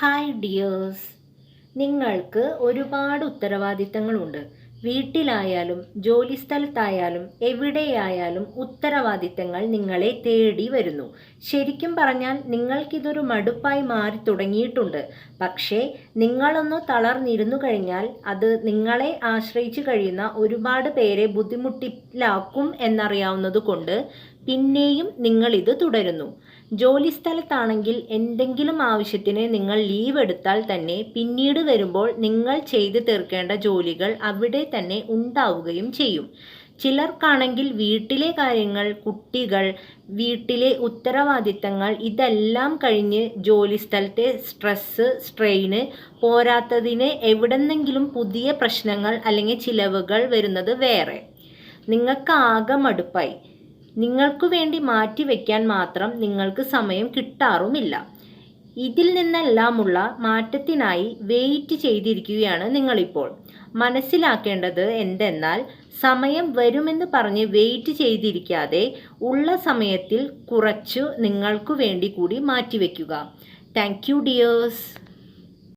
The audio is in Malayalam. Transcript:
ഹായ് ഡിയേഴ്സ്, നിങ്ങൾക്ക് ഒരുപാട് ഉത്തരവാദിത്തങ്ങളുണ്ട്. വീട്ടിലായാലും ജോലിസ്ഥലത്തായാലും എവിടെയായാലും ഉത്തരവാദിത്തങ്ങൾ നിങ്ങളെ തേടി വരുന്നു. ശരിക്കും പറഞ്ഞാൽ നിങ്ങൾക്കിതൊരു മടുപ്പായി മാറി തുടങ്ങിയിട്ടുണ്ട്. പക്ഷേ നിങ്ങളൊന്ന് തളർന്നിരുന്നു കഴിഞ്ഞാൽ അത് നിങ്ങളെ ആശ്രയിച്ചു കഴിയുന്ന ഒരുപാട് പേരെ ബുദ്ധിമുട്ടിലാക്കും എന്നറിയാവുന്നത് കൊണ്ട് പിന്നെയും നിങ്ങളിത് തുടരുന്നു. ജോലിസ്ഥലത്താണെങ്കിൽ എന്തെങ്കിലും ആവശ്യത്തിന് നിങ്ങൾ ലീവ് എടുത്താൽ തന്നെ പിന്നീട് വരുമ്പോൾ നിങ്ങൾ ചെയ്തു തീർക്കേണ്ട ജോലികൾ അവിടെ തന്നെ ഉണ്ടാവുകയും ചെയ്യും. ചിലർക്കാണെങ്കിൽ വീട്ടിലെ കാര്യങ്ങൾ, കുട്ടികൾ, വീട്ടിലെ ഉത്തരവാദിത്തങ്ങൾ ഇതെല്ലാം കഴിഞ്ഞ് ജോലിസ്ഥലത്തെ സ്ട്രെസ്സ്, സ്ട്രെയിന് പോരാത്തതിന് എവിടെന്നെങ്കിലും പുതിയ പ്രശ്നങ്ങൾ അല്ലെങ്കിൽ ചിലവുകൾ വരുന്നത് വേറെ. നിങ്ങൾക്ക് ആകെ മടുപ്പായി. നിങ്ങൾക്ക് വേണ്ടി മാറ്റിവെക്കാൻ മാത്രം നിങ്ങൾക്ക് സമയം കിട്ടാറുമില്ല. ഇതിൽ നിന്നെല്ലാമുള്ള മാറ്റത്തിനായി വെയിറ്റ് ചെയ്തിരിക്കുകയാണ് നിങ്ങളിപ്പോൾ. മനസ്സിലാക്കേണ്ടത് എന്തെന്നാൽ സമയം വരുമെന്ന് പറഞ്ഞ് വെയിറ്റ് ചെയ്തിരിക്കാതെ ഉള്ള സമയത്തിൽ കുറച്ചു നിങ്ങൾക്കു വേണ്ടി കൂടി മാറ്റിവെക്കുക. Thank you dears.